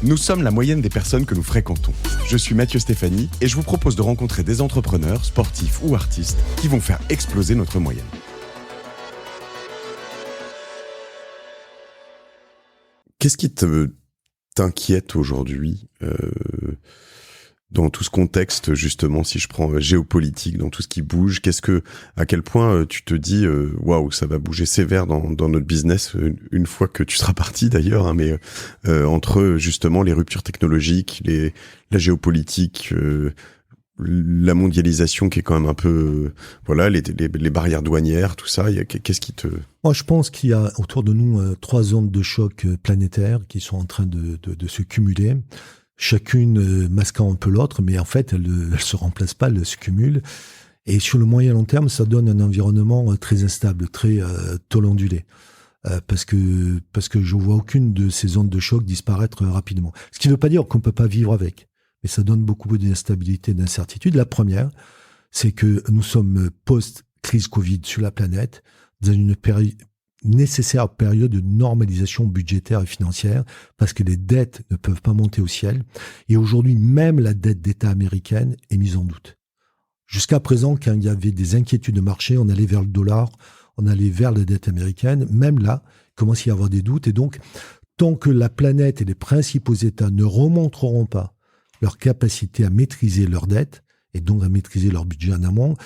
Nous sommes la moyenne des personnes que nous fréquentons. Je suis Mathieu Stéphanie et je vous propose de rencontrer des entrepreneurs, sportifs ou artistes qui vont faire exploser notre moyenne. Qu'est-ce qui t'inquiète aujourd'hui dans tout ce contexte, justement, si je prends géopolitique, dans tout ce qui bouge, à quel point tu te dis, waouh, ça va bouger sévère dans notre business une fois que tu seras parti d'ailleurs, hein, mais entre justement les ruptures technologiques, la géopolitique, la mondialisation qui est quand même un peu, voilà, les barrières douanières, tout ça, qu'est-ce qui te... Moi, je pense qu'il y a autour de nous 3 ondes de choc planétaires qui sont en train de se cumuler. Chacune masquant un peu l'autre, mais en fait, elle se remplace pas, elle se cumule. Et sur le moyen long terme, ça donne un environnement très instable, très tolondulé. Parce que je vois aucune de ces ondes de choc disparaître rapidement. Ce qui ne veut pas dire qu'on peut pas vivre avec. Mais ça donne beaucoup d'instabilité, d'incertitude. La première, c'est que nous sommes post-crise Covid sur la planète, dans une nécessaire période de normalisation budgétaire et financière, parce que les dettes ne peuvent pas monter au ciel. Et aujourd'hui, même la dette d'État américaine est mise en doute. Jusqu'à présent, quand il y avait des inquiétudes de marché, on allait vers le dollar, on allait vers la dette américaine. Même là, il commence à y avoir des doutes. Et donc, tant que la planète et les principaux États ne remonteront pas leur capacité à maîtriser leurs dettes, et donc à maîtriser leur budget en amont,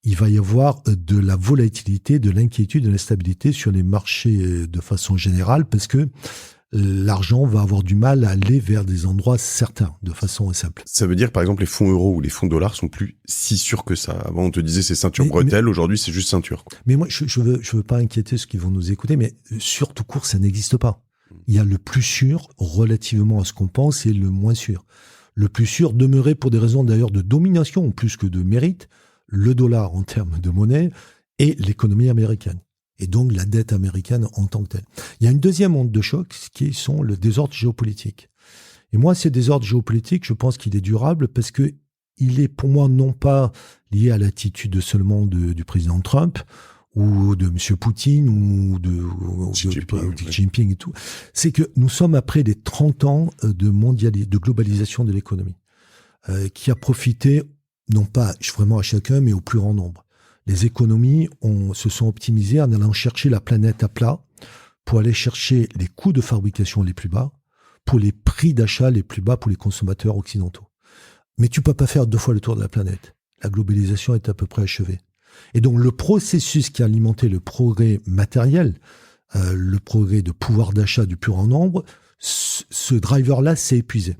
il va y avoir de la volatilité, de l'inquiétude, de l'instabilité sur les marchés de façon générale, parce que l'argent va avoir du mal à aller vers des endroits certains, de façon simple. Ça veut dire, par exemple, les fonds euros ou les fonds dollars sont plus si sûrs que ça. Avant, on te disait c'est ceinture bretelle, aujourd'hui c'est juste ceinture, quoi. Mais moi, je veux pas inquiéter ceux qui vont nous écouter, mais sur tout court, ça n'existe pas. Il y a le plus sûr, relativement à ce qu'on pense, et le moins sûr. Le plus sûr demeurait, pour des raisons d'ailleurs de domination, plus que de mérite, le dollar en termes de monnaie et l'économie américaine. Et donc la dette américaine en tant que telle. Il y a une deuxième onde de choc qui sont le désordre géopolitique. Et moi, ce désordre géopolitique, je pense qu'il est durable parce que il est pour moi non pas lié à l'attitude seulement du président Trump ou de M. Poutine ou de Xi Jinping et tout. C'est que nous sommes après les 30 ans de globalisation de l'économie qui a profité non pas vraiment à chacun, mais au plus grand nombre. Les économies se sont optimisées en allant chercher la planète à plat pour aller chercher les coûts de fabrication les plus bas, pour les prix d'achat les plus bas pour les consommateurs occidentaux. Mais tu peux pas faire 2 fois le tour de la planète. La globalisation est à peu près achevée. Et donc le processus qui a alimenté le progrès matériel, le progrès de pouvoir d'achat du plus grand nombre, ce driver-là s'est épuisé.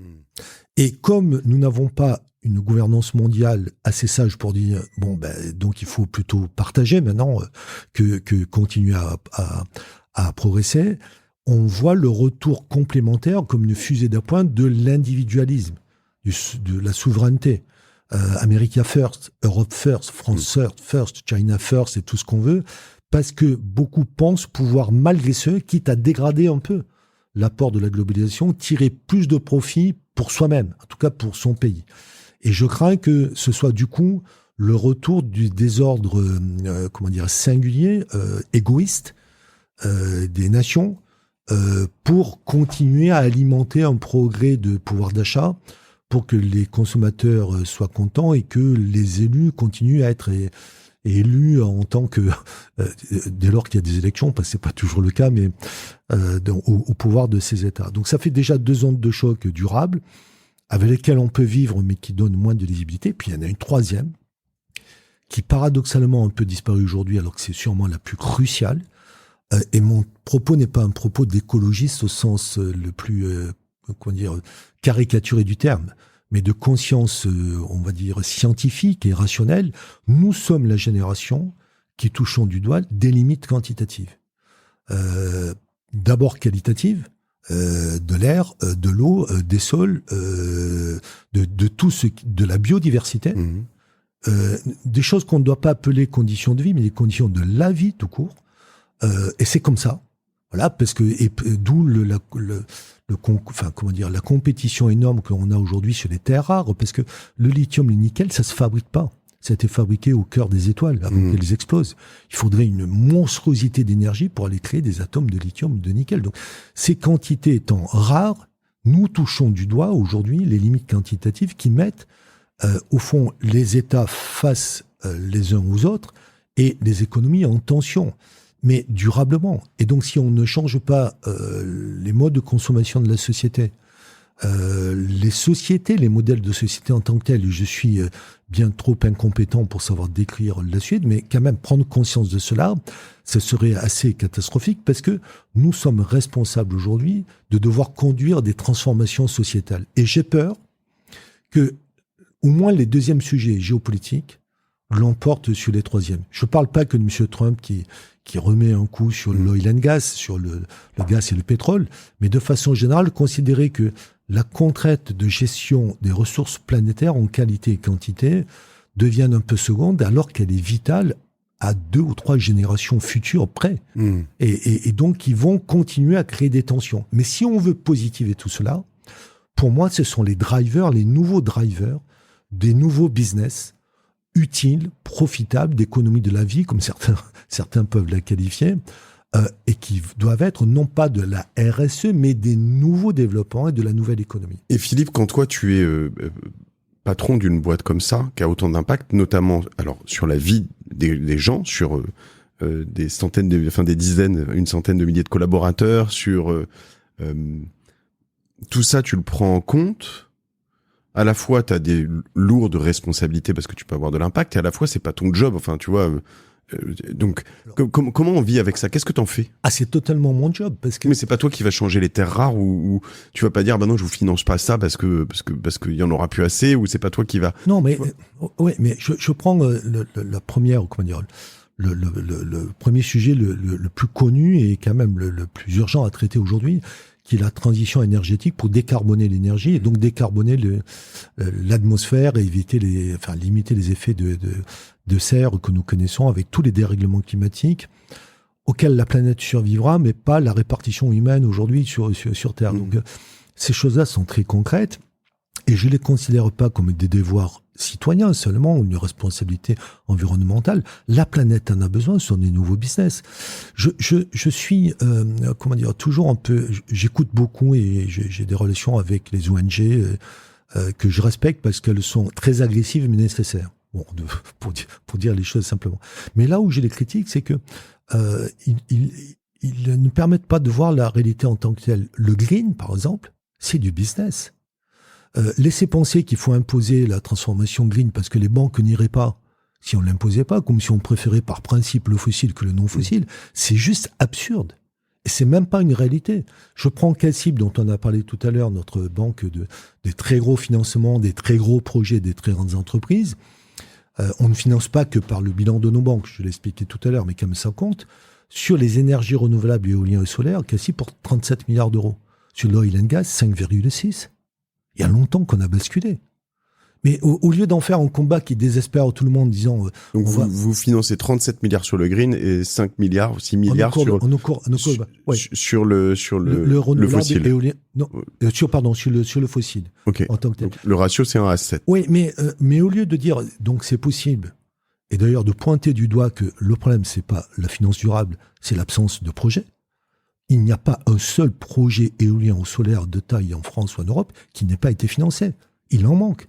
Et comme nous n'avons pas une gouvernance mondiale assez sage pour dire donc il faut plutôt partager maintenant que continuer à progresser, on voit le retour complémentaire comme une fusée d'appoint de l'individualisme, de la souveraineté. America first, Europe first, France first, China first et tout ce qu'on veut, parce que beaucoup pensent pouvoir, malgré ce, quitte à dégrader un peu l'apport de la globalisation, tirer plus de profit pour soi-même, en tout cas pour son pays. Et je crains que ce soit du coup le retour du désordre, singulier, égoïste des nations pour continuer à alimenter un progrès de pouvoir d'achat, pour que les consommateurs soient contents et que les élus continuent à être élus en tant que, dès lors qu'il y a des élections, parce que c'est pas toujours le cas, mais au pouvoir de ces États. Donc ça fait déjà 2 ondes de choc durables, avec lesquelles on peut vivre, mais qui donnent moins de lisibilité. Puis il y en a une troisième, qui paradoxalement a un peu disparu aujourd'hui, alors que c'est sûrement la plus cruciale. Et mon propos n'est pas un propos d'écologiste au sens le plus, caricaturé du terme, mais de conscience, on va dire, scientifique et rationnelle. Nous sommes la génération qui touchons du doigt des limites quantitatives. D'abord qualitatives, de l'air, de l'eau, des sols, de tout de la biodiversité, des choses qu'on ne doit pas appeler conditions de vie, mais des conditions de la vie tout court. Et c'est comme ça, voilà, parce que d'où la compétition énorme qu'on a aujourd'hui sur les terres rares, parce que le lithium, le nickel, ça se fabrique pas. Ça a été fabriqué au cœur des étoiles avant qu'elles explosent. Il faudrait une monstruosité d'énergie pour aller créer des atomes de lithium, de nickel. Donc, ces quantités étant rares, nous touchons du doigt aujourd'hui les limites quantitatives qui mettent, au fond, les États face les uns aux autres et les économies en tension, mais durablement. Et donc, si on ne change pas les modes de consommation de la société, les sociétés, les modèles de société en tant que tels, je suis bien trop incompétent pour savoir décrire la suite, mais quand même prendre conscience de cela, ce serait assez catastrophique parce que nous sommes responsables aujourd'hui de devoir conduire des transformations sociétales. Et j'ai peur que, au moins les deuxièmes sujets géopolitiques l'emportent sur les troisièmes. Je ne parle pas que de M. Trump qui remet un coup sur l'oil and gas, sur le gaz et le pétrole, mais de façon générale, considérer que la contrainte de gestion des ressources planétaires en qualité et quantité devient un peu seconde alors qu'elle est vitale à 2 ou 3 générations futures près. Et donc, ils vont continuer à créer des tensions. Mais si on veut positiver tout cela, pour moi, ce sont les drivers, les nouveaux drivers des nouveaux business utiles, profitables, d'économie de la vie, comme certains peuvent la qualifier, et qui doivent être non pas de la RSE, mais des nouveaux développements et de la nouvelle économie. Et Philippe, quand toi tu es patron d'une boîte comme ça, qui a autant d'impact, notamment alors sur la vie des gens, sur des centaines, des dizaines, une centaine de milliers de collaborateurs, sur tout ça, tu le prends en compte. À la fois, tu as des lourdes responsabilités parce que tu peux avoir de l'impact, et à la fois, c'est pas ton job. Enfin, tu vois. Donc, comment on vit avec ça? Qu'est-ce que t'en fais? Ah, c'est totalement mon job, parce que. Mais c'est pas toi qui vas changer les terres rares, ou tu vas pas dire, bah non, je vous finance pas ça parce qu'il y en aura plus assez, ou c'est pas toi qui va. Non, mais ouais, mais je prends la première, comment dire, le premier sujet le plus connu et quand même le plus urgent à traiter aujourd'hui, qui est la transition énergétique pour décarboner l'énergie et donc décarboner l'atmosphère et limiter les effets de serre que nous connaissons avec tous les dérèglements climatiques auxquels la planète survivra, mais pas la répartition humaine aujourd'hui sur Terre. Donc, ces choses-là sont très concrètes et je les considère pas comme des devoirs citoyens seulement, une responsabilité environnementale. La planète en a besoin, ce sont des nouveaux business. Je suis, toujours un peu, j'écoute beaucoup et j'ai des relations avec les ONG que je respecte parce qu'elles sont très agressives mais nécessaires. Bon, pour dire les choses simplement. Mais là où j'ai des critiques, c'est que ils ne permettent pas de voir la réalité en tant que telle. Le green, par exemple, c'est du business. Laisser penser qu'il faut imposer la transformation green parce que les banques n'iraient pas si on l'imposait pas, comme si on préférait par principe le fossile que le non fossile, c'est juste absurde. Et c'est même pas une réalité. Je prends CACIB, dont on a parlé tout à l'heure, notre banque des très gros financements, des très gros projets, des très grandes entreprises. On ne finance pas que par le bilan de nos banques, je l'ai expliqué tout à l'heure, mais comme ça compte. Sur les énergies renouvelables, éolien et solaire, CACIB porte 37 milliards d'euros. Sur l'oil and gas, 5,6. Il y a longtemps qu'on a basculé. Mais au lieu d'en faire un combat qui désespère tout le monde, disant... Donc vous financez 37 milliards sur le green et 5 milliards, 6 milliards sur le fossile. Éolien, non, sur le fossile. Okay. En tant que tel. Donc, le ratio, c'est 1 à 7. Oui, mais au lieu de dire, donc c'est possible, et d'ailleurs de pointer du doigt que le problème, c'est pas la finance durable, c'est l'absence de projet. Il n'y a pas un seul projet éolien ou solaire de taille en France ou en Europe qui n'ait pas été financé. Il en manque.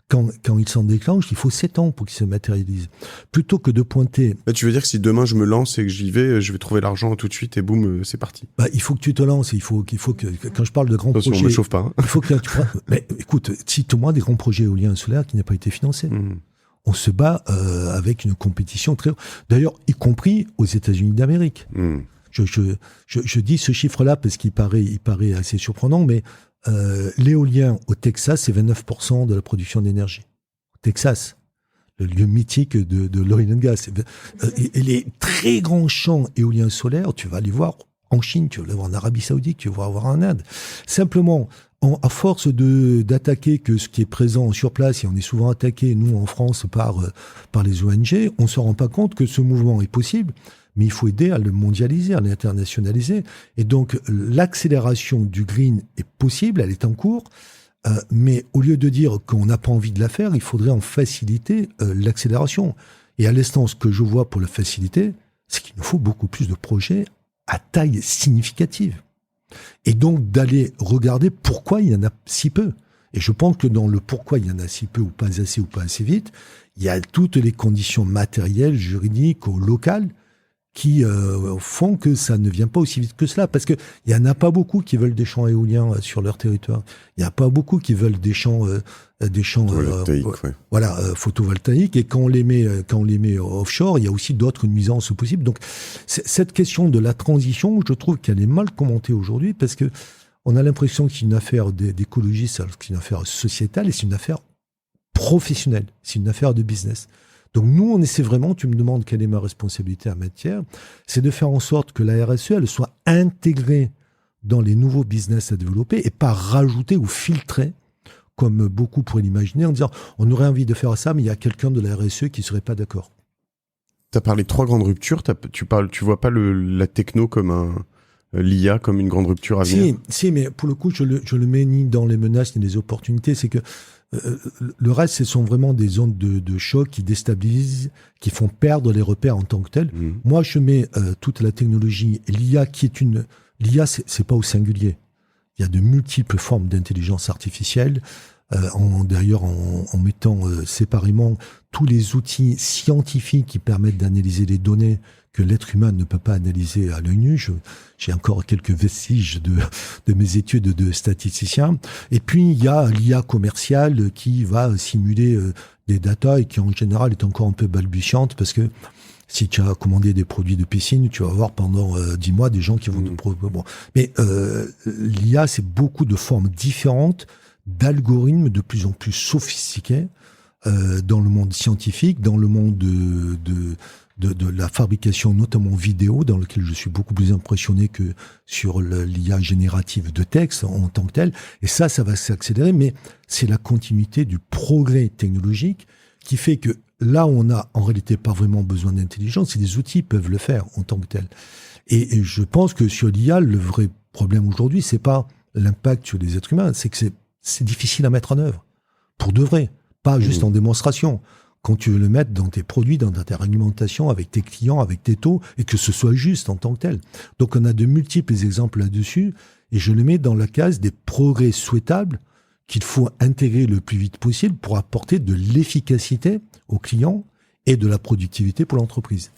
Quand il s'en déclenche, il faut 7 ans pour qu'il se matérialise. Plutôt que de pointer... Tu veux dire que si demain je me lance et que j'y vais, je vais trouver l'argent tout de suite et boum, c'est parti. Il faut que tu te lances. Il faut que quand je parle de grands projets... On me chauffe pas. Hein. Il faut que mais écoute, cite-moi des grands projets éoliens et solaires qui n'ont pas été financés. On se bat avec une compétition très... D'ailleurs, y compris aux États-Unis d'Amérique. Je dis ce chiffre-là parce qu'il paraît assez surprenant, mais l'éolien au Texas, c'est 29% de la production d'énergie. Au Texas, le lieu mythique de l'oil and gas. Et les très grands champs éoliens solaires, tu vas les voir en Chine, tu vas les voir en Arabie Saoudite, tu vas les voir en Inde. Simplement, à force d'attaquer que ce qui est présent sur place, et on est souvent attaqué, nous, en France, par les ONG, on ne se rend pas compte que ce mouvement est possible. Mais il faut aider à le mondialiser, à l'internationaliser. Et donc, l'accélération du green est possible, elle est en cours. Mais au lieu de dire qu'on n'a pas envie de la faire, il faudrait en faciliter l'accélération. Et à l'instant, ce que je vois pour la faciliter, c'est qu'il nous faut beaucoup plus de projets à taille significative. Et donc d'aller regarder pourquoi il y en a si peu. Et je pense que dans le pourquoi il y en a si peu ou pas assez vite, il y a toutes les conditions matérielles, juridiques, au local, qui font que ça ne vient pas aussi vite que cela. Parce que il y en a pas beaucoup qui veulent des champs éoliens sur leur territoire. Il y a pas beaucoup qui veulent des champs photovoltaïques, ouais. Voilà, photovoltaïques. Et quand on les met offshore, il y a aussi d'autres nuisances possibles. Donc cette question de la transition, je trouve qu'elle est mal commentée aujourd'hui parce que on a l'impression que c'est une affaire d'écologistes, alors que c'est une affaire sociétale et c'est une affaire professionnelle, c'est une affaire de business. Donc nous, on essaie vraiment, tu me demandes quelle est ma responsabilité en matière, c'est de faire en sorte que la RSE, elle soit intégrée dans les nouveaux business à développer et pas rajoutée ou filtrée, comme beaucoup pourraient l'imaginer, en disant on aurait envie de faire ça, mais il y a quelqu'un de la RSE qui ne serait pas d'accord. Tu as parlé de 3 grandes ruptures, tu vois pas la techno comme l'IA comme une grande rupture à venir? Si, mais pour le coup, je le mets ni dans les menaces ni les opportunités. C'est que le reste, ce sont vraiment des zones de choc qui déstabilisent, qui font perdre les repères en tant que tels. Moi, je mets toute la technologie, l'IA l'IA, c'est pas au singulier. Il y a de multiples formes d'intelligence artificielle. D'ailleurs, en mettant séparément tous les outils scientifiques qui permettent d'analyser les données que l'être humain ne peut pas analyser à l'œil nu. J'ai encore quelques vestiges de mes études de statisticien. Et puis, il y a l'IA commerciale qui va simuler des datas et qui, en général, est encore un peu balbutiante parce que si tu as commandé des produits de piscine, tu vas avoir pendant 10 mois des gens qui vont te proposer. Bon. Mais l'IA, c'est beaucoup de formes différentes d'algorithmes de plus en plus sophistiqués dans le monde scientifique, dans le monde de la fabrication, notamment vidéo, dans lequel je suis beaucoup plus impressionné que sur l'IA générative de texte en tant que tel. Et ça va s'accélérer, mais c'est la continuité du progrès technologique qui fait que là, on n'a en réalité pas vraiment besoin d'intelligence, et des outils peuvent le faire en tant que tel. Et je pense que sur l'IA, le vrai problème aujourd'hui, c'est pas l'impact sur les êtres humains, c'est que c'est difficile à mettre en œuvre, pour de vrai, pas juste en démonstration. Quand tu veux le mettre dans tes produits, dans ta réglementation, avec tes clients, avec tes taux, et que ce soit juste en tant que tel. Donc on a de multiples exemples là-dessus, et je le mets dans la case des progrès souhaitables qu'il faut intégrer le plus vite possible pour apporter de l'efficacité aux clients et de la productivité pour l'entreprise.